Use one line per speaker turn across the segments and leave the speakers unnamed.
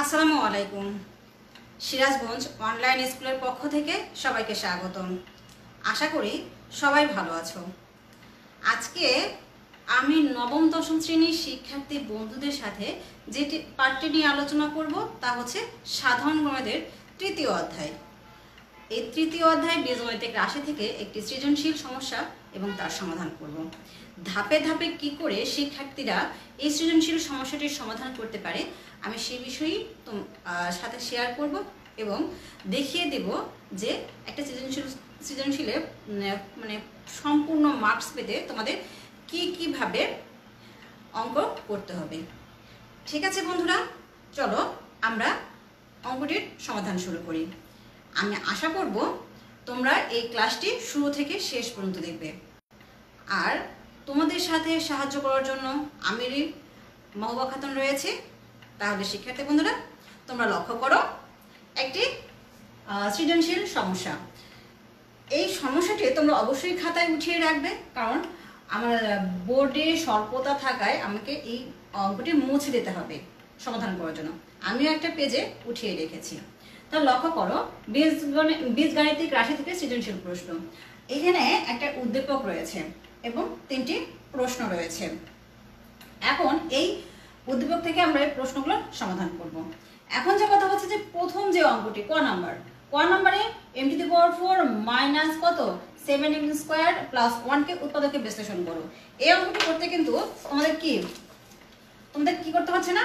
আসসালামু আলাইকুম। সিরাজগঞ্জ অনলাইন স্কুলের পক্ষ থেকে সবাইকে স্বাগতম। আশা করি সবাই ভালো আছো। আজকে আমি নবম দশম শ্রেণীর শিক্ষার্থী বন্ধুদের সাথে যে পাঠটি নিয়ে আলোচনা করব তা হচ্ছে সাধারণ গণিতের তৃতীয় অধ্যায়। এই তৃতীয় অধ্যায় বীজগণিতিক রাশি থেকে একটি সৃজনশীল সমস্যা এবং তার সমাধান করব। ধাপে ধাপে কি করে শিক্ষার্থীরা এই সৃজনশীল সমস্যাটির সমাধান করতে পারে আমি সেই বিষয়েই সাথে শেয়ার করব এবং দেখিয়ে দেব যে একটা সৃজনশীলে মানে সম্পূর্ণ মার্কস পেতে তোমাদের কিভাবে অঙ্ক করতে হবে। ঠিক আছে বন্ধুরা, চলো আমরা অঙ্কটির সমাধান শুরু করি। আমি আশা করব তোমরা এই ক্লাসটি শুরু থেকে শেষ পর্যন্ত দেখবে। আর তোমাদের সাথে সাহায্য করার জন্য আমিরই মহবা খাতুন রয়েছে। তাহলে শিক্ষার্থী বন্ধুরা, তোমরা লক্ষ্য করো একটি সৃজনশীল সমস্যা। এই সমস্যাটি তোমরা অবশ্যই খাতায় উঠিয়ে রাখবে, কারণ আমার বোর্ডে স্বল্পতা থাকায় আমাকে এই অঙ্কটি মুছে দিতে হবে সমাধান করার জন্য। আমিও একটা পেজে উঠিয়ে রেখেছি। তো লক্ষ্য করো, বীজগাণিতিক রাশি থেকে সৃজনশীল প্রশ্ন। এখানে একটা উদ্দীপক রয়েছে এবং 3টি প্রশ্ন রয়েছে। এখন এই উদ্দীপক থেকে আমরা এই প্রশ্নগুলো সমাধান করব। এখন যে কথা হচ্ছে যে প্রথম যে অঙ্কটি ক নাম্বারে m⁴ মাইনাস কত 7m² প্লাস 1 কে উৎপাদকে বিশ্লেষণ করো। এই অঙ্কটি করতে কিন্তু তোমাদের কি করতে হচ্ছে না,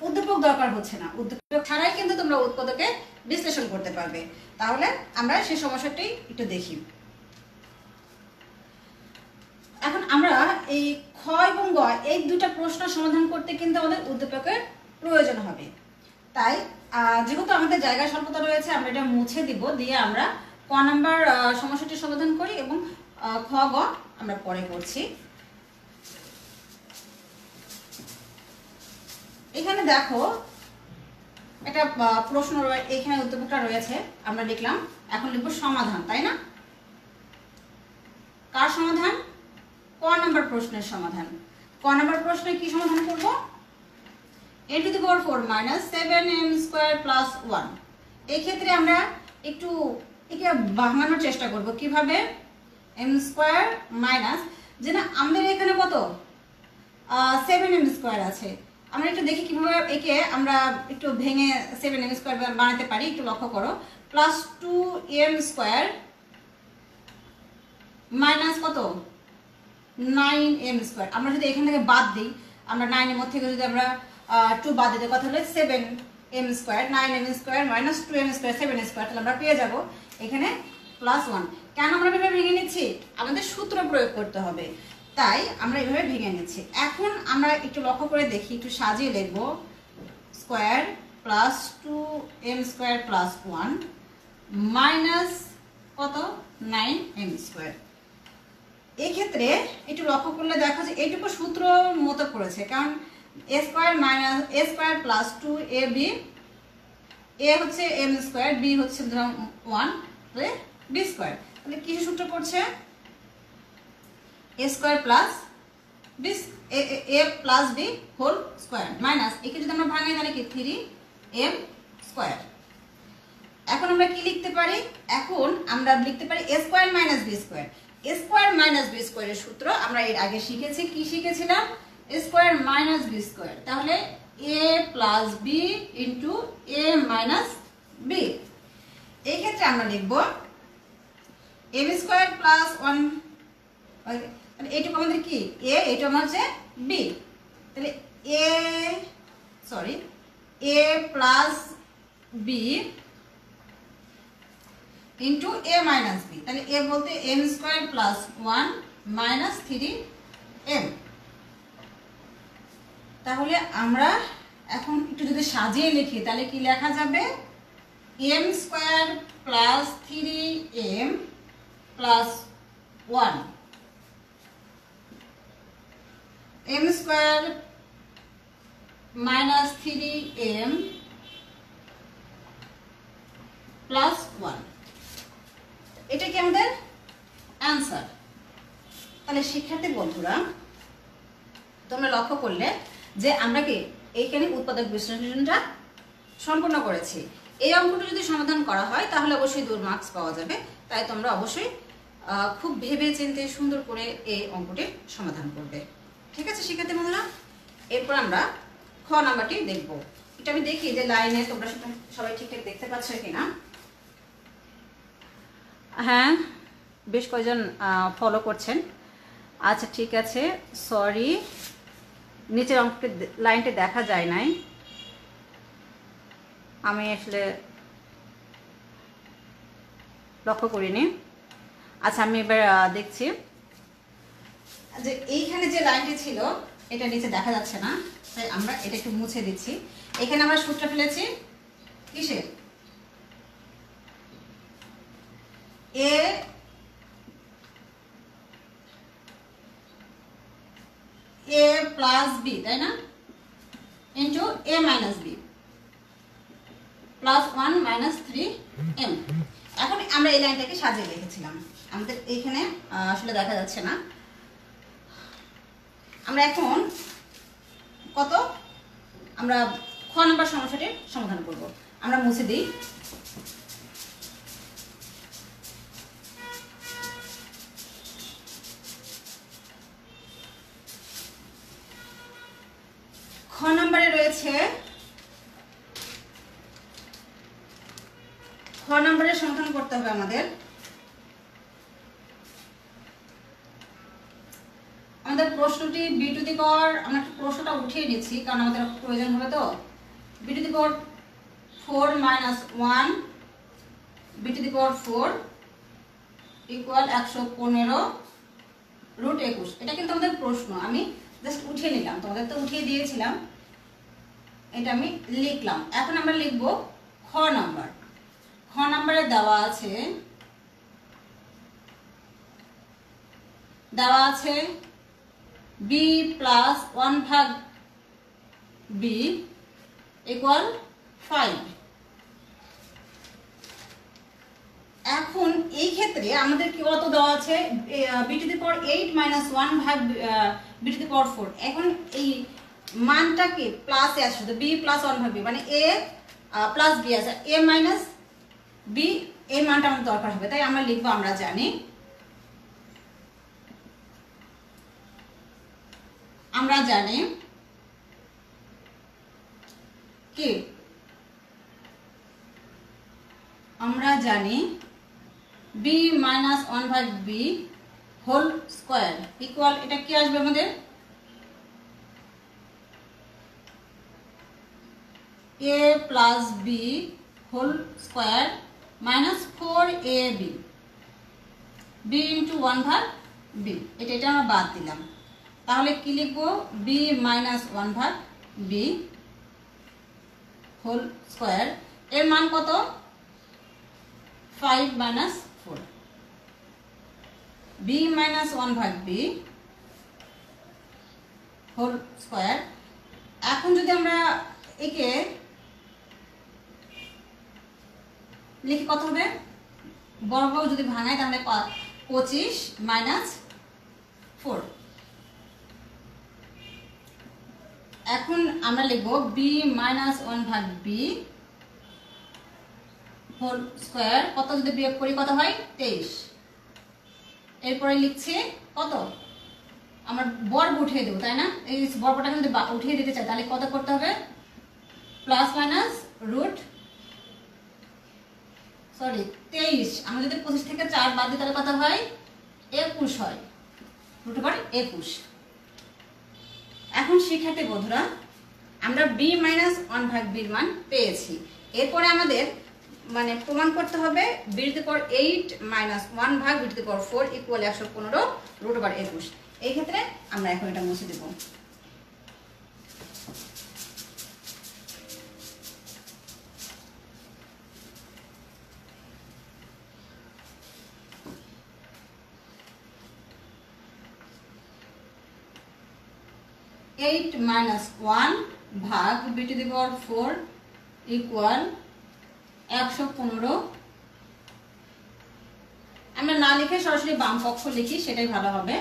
উদ্দীপক দরকার হচ্ছে না। উদ্দীপক ছাড়াই কিন্তু তোমরা উৎপাদকে বিশ্লেষণ করতে পারবে। তাহলে আমরা সেই সমস্যাটি একটু দেখি। এখন আমরা এই খ এবং গ এই দুটা প্রশ্ন সমাধান করতে কিন্তু আমাদের উদ্দীপকের প্রয়োজন হবে। তাই যেহেতু আমাদের জায়গায় স্বল্পতা রয়েছে, আমরা এটা মুছে দিব, দিয়ে আমরা ক নাম্বার সমস্যাটি সমাধান করি এবং খ গ আমরা পরে করছি। এখানে দেখো একটা প্রশ্ন এখানে উদ্দীপকটা রয়েছে, আমরা লিখলাম। এখন লিখব সমাধান, তাই না? কার সমাধান? ক নাম্বার প্রশ্নের সমাধান। ক নাম্বার প্রশ্নে কি সমাধান করব? m⁴ minus 7m² plus 1। এই ক্ষেত্রে আমরা একটু একে ভাঙানোর চেষ্টা করব। কিভাবে? m² মাইনাস, যে না আমাদের এখানে কত 7m² আছে। আমরা একটু দেখি কিভাবে একে আমরা একটু ভেঙে 7m² বানাতে পারি। একটু লক্ষ্য করো, প্লাস 2m² মাইনাস কত 9m²। আমরা যদি এখান থেকে বাদ দিই, আমরা 9 এর মধ্যে থেকে যদি আমরা 2 বাদ দিতে, কথা হলো 7m², 9m² minus 2m², 7m², তাহলে আমরা পেয়ে যাব এখানে প্লাস 1। কেন আমরা এভাবে ভেঙে নিচ্ছি? আমাদের সূত্র প্রয়োগ করতে হবে, তাই আমরা এভাবে ভেঙে নিচ্ছি। এখন আমরা একটু লক্ষ্য করে দেখি, একটু সাজিয়ে লিখব। Square plus 2m² plus 1 minus কত 9m²। এই ক্ষেত্রে একটু লক্ষ্য করলে দেখো যে এইটুকু সূত্র মতো করেছে, কারণ a² minus a² plus 2ab, a হচ্ছে m², b হচ্ছে 1, b²। তাহলে কি সূত্র করছে? a² plus a plus b whole square minus, একে যদি আমরা ভাঙাই তাহলে কি 3m²। এখন আমরা কি লিখতে পারি? এখন আমরা লিখতে পারি a² minus b²। a² minus b² এর সূত্র আমরা এর আগে শিখেছি। কি শিখেছিলাম? a² minus b²। তাহলে a plus b into a minus b। এই ক্ষেত্রে আমরা লিখব m² প্লাস 1, এইটুকু আমাদের কি a, এইটুকু আমার হচ্ছে b। তাহলে a plus b into a minus b। তাহলে a বলতে m² প্লাস 1 মাইনাস 3m। তাহলে আমরা এখন একটু যদি সাজিয়ে লিখি তাহলে কি লেখা যাবে? m² plus 3m plus 1, m² minus 3m plus 1। এটা কি আমাদের অ্যান্সার। তাহলে শিক্ষার্থী বন্ধুরা, তোমরা লক্ষ্য করলে যে আমরা কি এইখানে উৎপাদক বিশ্লেষণটা সম্পূর্ণ করেছি। এই অঙ্কটা যদি সমাধান করা হয় তাহলে অবশ্যই 2 মার্কস পাওয়া যাবে। তাই তোমরা অবশ্যই খুব ভেবে চিন্তে সুন্দর করে এই অঙ্কটির সমাধান করবে। ঠিক আছে শিক্ষার্থী বন্ধুরা, এরপর আমরা খ নাম্বারটি দেখব। এটা আমি দেখি যে লাইনে তোমরা সবাই ঠিকঠাক দেখতে পাচ্ছ কিনা। হ্যাঁ, বেশ কয়েকজন ফলো করছেন। আচ্ছা ঠিক আছে, সরি, নিচের অঙ্কটি লাইনটি দেখা যায় নাই, আমি আসলে লক্ষ্য করিনি। আচ্ছা আমি এবার দেখছি যে এইখানে যে লাইনটি ছিল এটা নিচে দেখা যাচ্ছে না, তাই আমরা এটা একটু মুছে দিচ্ছি। এখানে আমরা সূত্র ফেলেছি কিসের, এ প্লাস বি, তাই না, into A minus B plus 1 minus 3m। এখন আমরা এই লাইনটাকে সাজিয়ে লিখেছিলাম, আমাদের এইখানে আসলে দেখা যাচ্ছে না। আমরা এখন কত, আমরা খ নম্বর সমস্যাটির সমাধান করব। আমরা মুছে দিই। খ নম্বরে রয়েছে, খ নম্বরের সমাধান করতে হবে আমাদের। আমাদের প্রশ্নটি বি টু দি পাওয়ার, আমরা প্রশ্নটা উঠিয়ে নিচ্ছি কারণ আমাদের প্রয়োজন হবে। তো B to the power 4 minus 1 B to the power 4 equal 115 root 21। এটা কিন্তু আমাদের প্রশ্ন, আমি জাস্ট উঠিয়ে নিলাম, তোমাদের তো উঠিয়ে দিয়েছিলাম, এটা আমি লিখলাম। এখন আমরা লিখব খ নাম্বার। খ নাম্বারে দেওয়া আছে বি প্লাস 1 ভাগ বি ইকুয়াল 5। এখন এই ক্ষেত্রে আমাদের কি কত দেওয়া আছে, B to the power 8 minus 1 ভাগ বি টু দি পাওয়ার 4। এখন এই মানটাকে প্লাসে আসছে, বি প্লাস 1 ভাগ বি মানে এ প্লাস বি আছে, এ মাইনাস বি, এই মানটা আমাদের দরকার হবে। তাই আমরা লিখবো, আমরা জানি কি, আমরা জানি বি মাইনাস 1 ভাগ বি হোল স্কোয়ার ইকুয়াল, এটা কি আসবে আমাদের, A plus B whole square minus 4ab B into 1 ভাগ বি। এটা আমরা বাদ দিলাম, তাহলে কি লিখবো, বি মাইনাস 1 ভাগ বি হোল স্কোয়ার, এর মান কত, 5 মাইনাস 4 বি মাইনাস 1 ভাগ বি হোল স্কোয়ার। এখন যদি আমরা একে লিখি কত হবে, বর্গ যদি ভাঙাই তাহলে 25 মাইনাস 4। এখন আমরা লিখবো বি মাইনাস 1 ভাগ বি হোল স্কোয়ার, কত যদি বিয়োগ করি কত হয়, 23। এরপরে লিখছি কত, আমরা বর্গ উঠিয়ে দেবো, তাই না, এই বর্গটা যদি উঠিয়ে দিতে চাই তাহলে কত করতে হবে, প্লাস মাইনাস রুট 23। আমরা যদি 25 থেকে 4 বাদ দিই তাহলে কত হয়, 21 হয়, রুট ওভার 21। এখন শিক্ষার্থী বন্ধুরা, আমরা বি মাইনাস 1 ভাগ বির মান পেয়েছি। এরপরে আমাদের মানে প্রমাণ করতে হবে b to the power 8 minus 1 ভাগ b to the power 4 equal 115 root over 21। এই ক্ষেত্রে আমরা এখন এটা মুছে দেব। এইট মাইনাস 1 ভাগ b to the power 4 equal 115। আমরা না লিখে সরাসরি বাম পক্ষ লিখি, সেটাই ভালো হবে।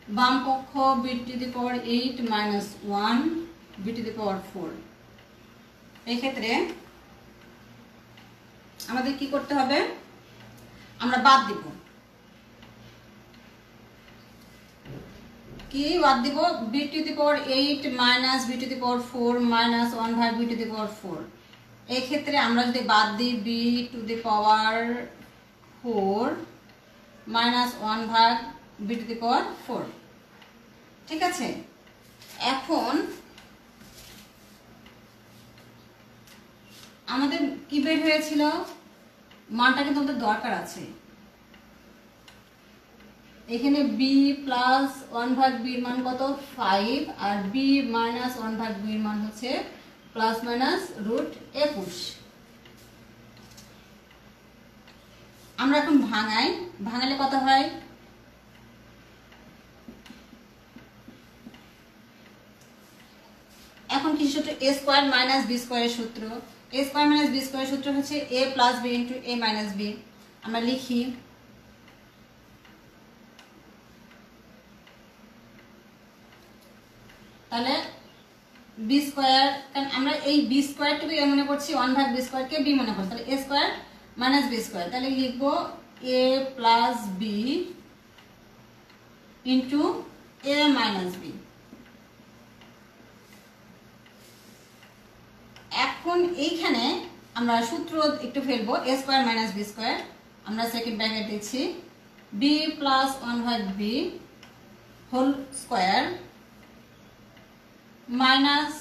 বাম পক্ষ b to the power 8 minus 1 b to the power 4। এই ক্ষেত্রে আমাদের কি করতে হবে, আমরা বাদ দিব, কি বাদ দিব, b to the power 8 minus b to the power 4 minus 1 ভাগ b টু দি পাওয়ার 4। এই ক্ষেত্রে আমরা যদি বাদ দিই b to the power 4 minus 1 ভাগ b টু দি পাওয়ার 4, ঠিক আছে। এখন আমাদের কি বের হয়েছিল, মানটা কিন্তু আমাদের দরকার আছে। এখানে b প্লাস 1 ভাগ b এর মান কত 5, আর b মাইনাস 1 ভাগ b এর মান হচ্ছে প্লাস মাইনাস রুট 21। আমরা এখন ভাঙাই, ভাঙালে কত হয়, এখন কি সূত্র, a স্কয়ার মাইনাস b স্কয়ারের সূত্র। a স্কয়ার মাইনাস b স্কয়ারের সূত্র হচ্ছে a plus b into a minus b। আমরা লিখি, তাহলে b স্কয়ার, কারণ আমরা এই b স্কয়ারটাকে a মনে করছি, 1 ভাগ b স্কয়ারকে b মনে করছি, তাহলে a square minus b square, তাহলে লিখবো a plus b into a minus b। এখন এইখানে আমরা সূত্র একটু ফেলবো, a square minus b square, আমরা সেকেন্ড ব্র্যাকেট দিচ্ছি b প্লাস 1 ভাগ b whole square minus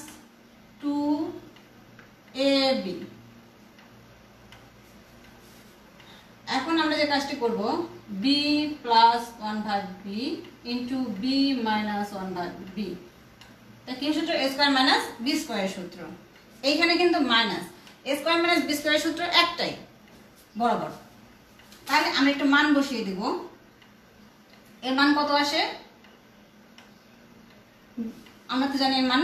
2ab। এখন আমরা যে কাজটি করব, b প্লাস 1 ভাগ b ইনটু b মাইনাস 1 ভাগ b। তা কি সূত্র, a স্কয়ার মাইনাস b স্কয়ারের সূত্র। এইখানে কিন্তু minus, a square minus b স্কয়ারের সূত্র একটাই বরাবর। তাহলে আমরা একটু মান বসিয়ে দিব, এর মান কত আসে, আমরা তো জানি এর মান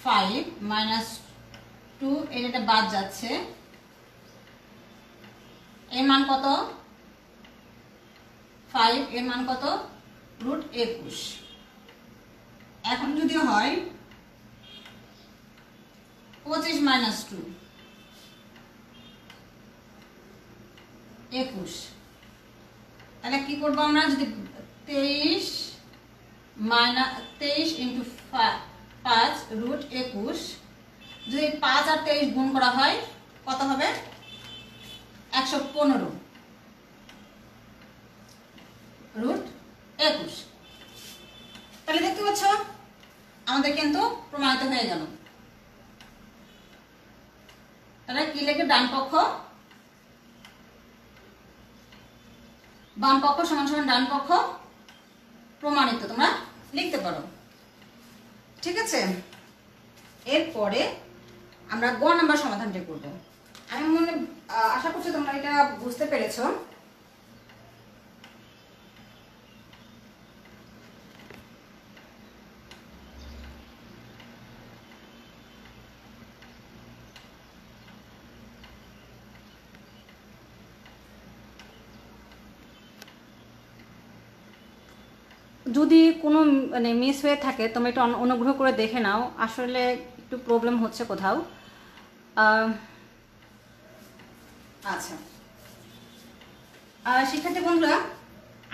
5 মাইনাস 2, এটা বাদ যাচ্ছে, এর মান কত 5, এর মান কত রুট 21। এখন যদি হয় 25 মাইনাস 2 21, তাহলে কি করবো আমরা, যদি 23 ইন্টু 5 রুট 21, যদি 5 আর 23 গুণ করা হয় কত হবে 115 রুট 21। তাহলে দেখতে পাচ্ছ আমাদের কিন্তু প্রমাণিত হয়ে গেল। তাহলে কি লিখে, ডান পক্ষ বাম পক্ষ সমান সমান ডান পক্ষ প্রমাণিত, তোমরা লিখতে পারো, ঠিক আছে। এরপরে আমরা গ নাম্বার সমাধানটা করব। আমি আশা করছি তোমরা এটা বুঝতে পেরেছো। যদি কোনো মিস হয়ে থাকে তোমরা একটু অনুগ্রহ করে দেখে নাও, আসলে একটু প্রবলেম হচ্ছে কোথাও। আচ্ছা শিক্ষার্থী বন্ধুরা,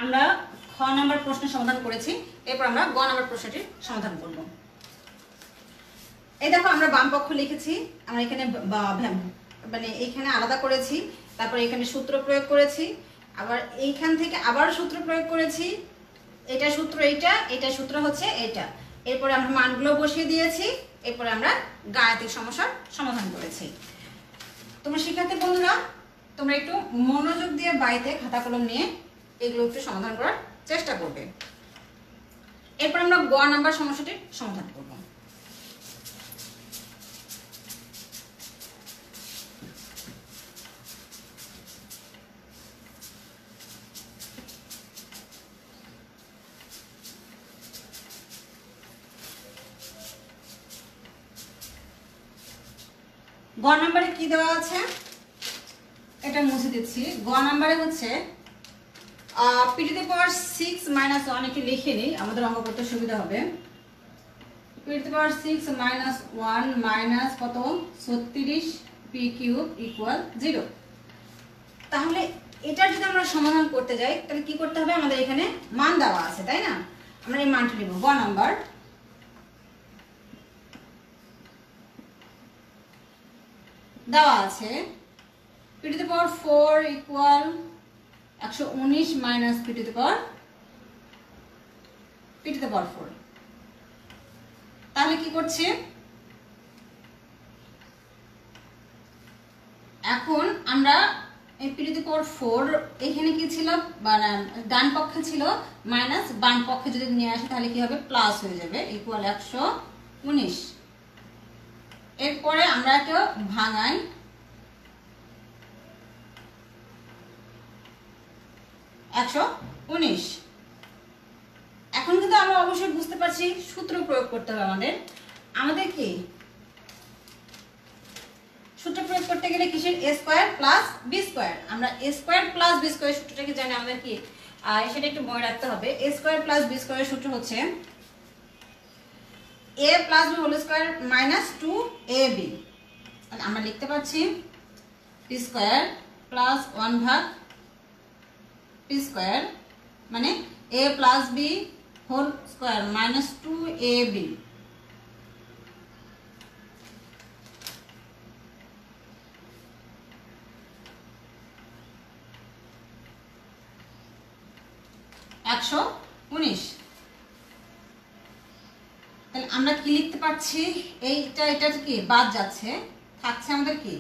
আমরা খ নাম্বার প্রশ্নের সমাধান করেছি, এরপর আমরা গ নাম্বার প্রশ্নটির সমাধান করব। এই দেখো আমরা বাম পক্ষ লিখেছি, আমরা এখানে এইখানে আলাদা করেছি, তারপর এখানে সূত্র প্রয়োগ করেছি, আবার এইখান থেকে আবার সূত্র প্রয়োগ করেছি, এটা সূত্র এটা সূত্র হচ্ছে এটা। এরপরে আমরা মানগুলো বসিয়ে দিয়েছি, এরপরে আমরা গাণিতিক সমস্যার সমাধান করেছি। তোমরা শিক্ষার্থী বন্ধুরা তোমরা একটু মনোযোগ দিয়ে বাড়িতে খাতা কলম নিয়ে এগুলো একটু সমাধান করার চেষ্টা করবে। এরপর আমরা গ নাম্বার সমস্যাটির সমাধান করব। গ নাম্বারে কি দেওয়া আছে এটা মুছে দিচ্ছি। গ নাম্বারে হচ্ছে P to the power 6 minus 1 একটু লিখে নিই, আমাদের অঙ্ক করতে সুবিধা হবে। P to the power 6 minus 1 minus কত 36 পি কিউব ইকুয়াল 0। তাহলে এটা যদি আমরা সমাধান করতে যাই তাহলে কি করতে হবে, আমাদের এখানে মান দেওয়া আছে তাই না, আমরা এই মানটা নিব। 1 নাম্বার দেওয়া আছে P to the power 4 equal 119 minus P to the power 4। তাহলে কি করছে, এখন আমরা এই পি টু দি পাওয়ার 4 এখানে কি ছিল, ডান পক্ষে ছিল মাইনাস, বাম পক্ষে যদি নিয়ে আসি তাহলে কি হবে, প্লাস হয়ে যাবে, ইকুয়াল 119। এরপরে আমরা কেউ ভাঙাই, এখন কিন্তু আমরা অবশ্যই বুঝতে পারছি সূত্র প্রয়োগ করতে হবে আমাদের কি সূত্র প্রয়োগ করতে গেলে কিসের, a square plus b square. আমরা a square plus b square সূত্রটাকে জানি আমাদের কি, সেটা একটু মনে রাখতে হবে। a square plus b square সূত্র হচ্ছে a plus b whole square minus 2ab। তাহলে আমরা লিখতে পাচ্ছি p স্কয়ার প্লাস 1 ভাগ p স্কয়ার মানে a plus b whole square minus 2ab। তাহলে আমরা কি লিখতে পারছি, এটা কি বাদ যাচ্ছে, থাকছে আমাদের কি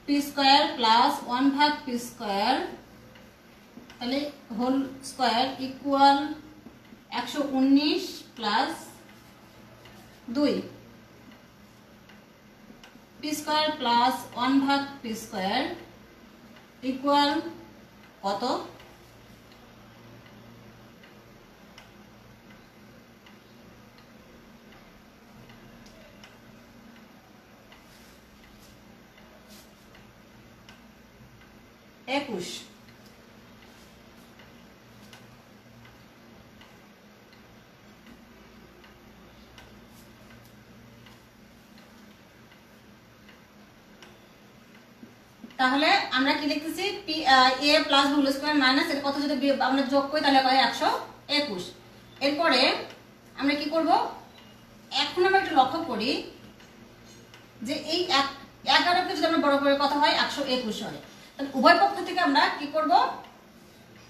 পি স্কয়ার প্লাস 1 ভাগ পি স্কয়ার, তাহলে whole square equal 119 plus 2 p square plus 1 ভাগ পি স্কয়ার ইকুয়াল কত, একুশ। তাহলে আমরা কি লিখতেছি, a plus whole square minus এর কথা যদি আমরা যোগ করি তাহলে হয় 121। এরপরে আমরা কি করব, এখন আমরা একটু লক্ষ্য করি যে এই 11কে যদি আমরা বড় করে কথা হয় 121 হয়, তাহলে উভয় পক্ষ থেকে আমরা কি করব,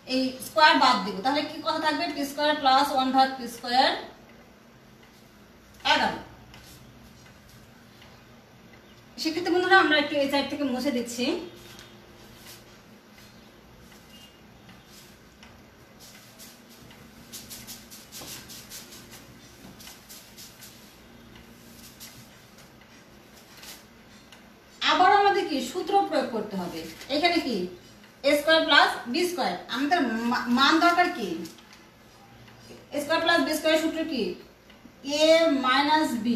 এই স্কয়ার বাদ দিব। তাহলে কি কথা থাকবে, পি স্কয়ার প্লাস 1 ভাগ পি স্কয়ার 11। সেক্ষেত্রে বন্ধুরা আমরা একটু এই সাইড থেকে মুছে দিচ্ছি। আবার আমাদের কি সূত্র প্রয়োগ করতে হবে, এখানে কি a square plus b square, আমাদের মান দরকার কি, a square plus b square সূত্র কি, a minus b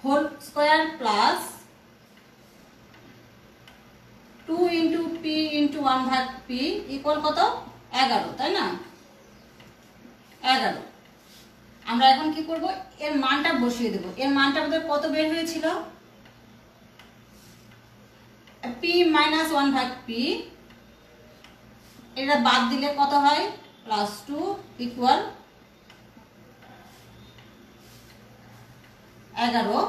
whole square plus 2 into p into 1 ভাগ p ইকুয়াল কত, 11, তাই না, 11। আমরা এখন কি করব, এর মানটা বসিয়ে দেব। এর মানটা আমাদের কত বের হয়েছিল, p মাইনাস 1 ভাগ p, এটা বাদ দিলে কত হয়, প্লাস 2 ইকুয়াল 11।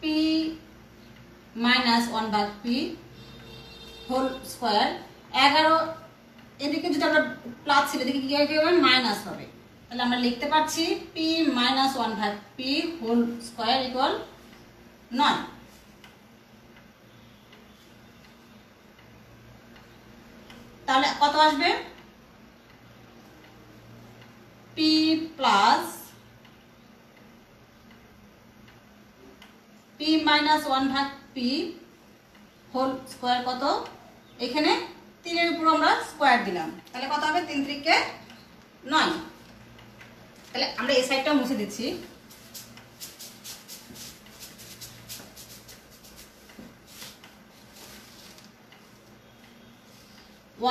p মাইনাস 1 ভাগ p হোল স্কয়ার 11, এদিকে যদি আমরা প্লাস ছিল এদিকে কি হবে, মাইনাস হবে। তাহলে আমরা লিখতে পাচ্ছি p মাইনাস 1 ভাগ p হোল স্কয়ার ইকুয়াল 9। তাহলে কত আসবে, p প্লাস p মাইনাস 1 ভাগ p হোল স্কয়ার কত, এখানে 3 এর উপর আমরা স্কয়ার দিলাম, তাহলে কত হবে, 3 × 3 = 9। তাহলে আমরা এই সাইডটাও মুছে দিচ্ছি।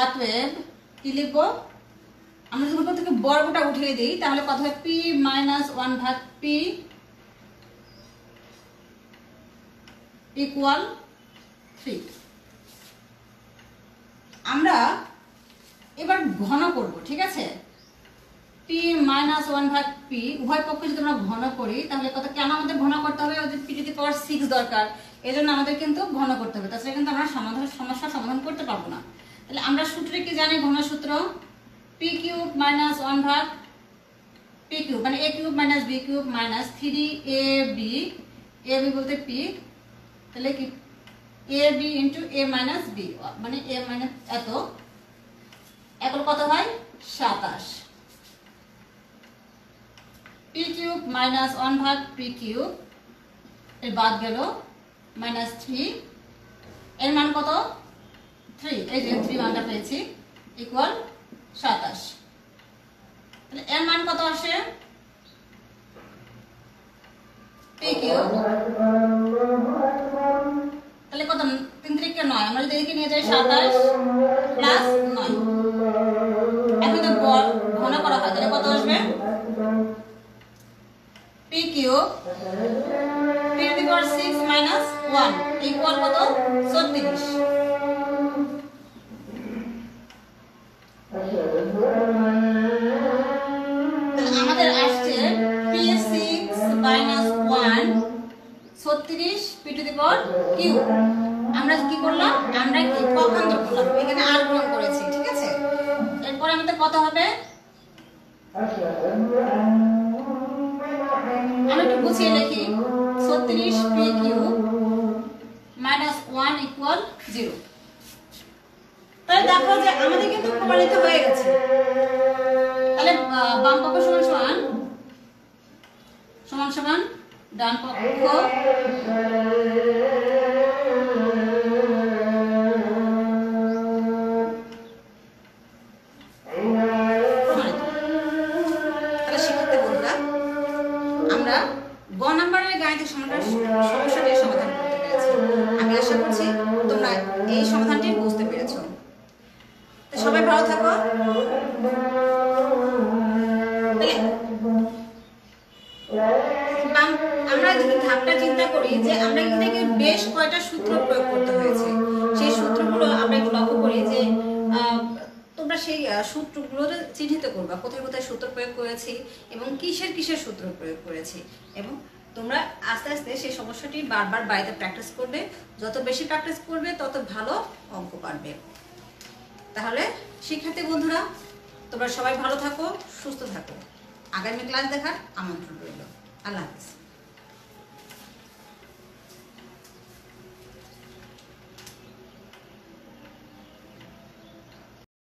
অতএব কি লিখবো, আমরা যদি উপর থেকে বর্গটা উঠিয়ে দিই তাহলে কত হয়, p - 1 ভাগ p ইকুয়াল 3। আমরা এবার ঘন করব, ঠিক আছে। p - 1 ভাগ p উভয় পক্ষে যদি আমরা ঘন করি তাহলে কত, কেন আমাদের ঘন করতে হবে, ওদের p টু দি পাওয়ার 6 দরকার, এজন্য আমাদের কিন্তু ঘন করতে হবে, তাছাড়া কিন্তু আমরা সমস্যার সমাধান করতে পারবো না। তাহলে আমরা সূত্রে কি জানি, ঘন সূত্র p কিউব - 1 ভাগ p কিউব মানে a cube - b cube - 3ab, ab বলতে p, তাহলে কি ab ইনটু a - b মানে a মানে এত, এখন কত হয় 27। p কিউব - 1 ভাগ p কিউব এর বাদ গেল -3, এর মান কত 3, এই যে 3 মানটা পেয়েছি ইকুয়াল 27। তাহলে এর মান কত আসে, p কিউব তাহলে কত, 3 3 9, আমরা যদি এদিকে নিয়ে যাই 27 প্লাস 9, এখন যদি ঘন করা হয় তাহলে কত আসবে, p cube p two the power 6 - 1 equal কত 34। আমাদের আসছে p6 - 1 36 p two the power cube. আমরা কি করলাম, আমরা কি পক্ষান্তর করলাম, এখানে আর গ্রহণ করেছি, ঠিক আছে। এরপর আমাদের কত হবে, আমরা একটু গুছিয়ে লিখি, 36 p কিউব - 1 ইকুয়াল 0। তাহলে দেখো যে আমাদের কিন্তু প্রমাণিত হয়ে গেছে। তাহলে বাম পক্ষ সমান ডান পক্ষ আমরা গ নাম্বারের গাণিতিক সমস্যাটির সমাধান করতে পেরেছি। আমি আশা করছি তোমরা এই সমাধানটি বুঝতে পেরেছো। তো সবাই ভালো থাকো। আমরা যদি ধাপটা চিন্তা করি যে আমরা এখানে বেশ কয়টা সূত্র প্রয়োগ করতে হয়েছে, সেই সূত্রগুলো আমরা একটু লক্ষ্য করি যে তোমরা সেই সূত্রগুলো চিহ্নিত করবা, কোথায় কোথায় সূত্র প্রয়োগ করেছি এবং কিসের সূত্র প্রয়োগ করেছি, এবং তোমরা আস্তে আস্তে সেই সমস্যাটি বারবার বাড়িতে প্র্যাকটিস করবে। যত বেশি প্র্যাকটিস করবে তত ভালো অঙ্ক পারবে। তাহলে শিক্ষার্থী বন্ধুরা, তোমরা সবাই ভালো থাকো, সুস্থ থাকো। আগামী ক্লাস দেখার আমন্ত্রণ রইল। আল্লাহ হাফেজ।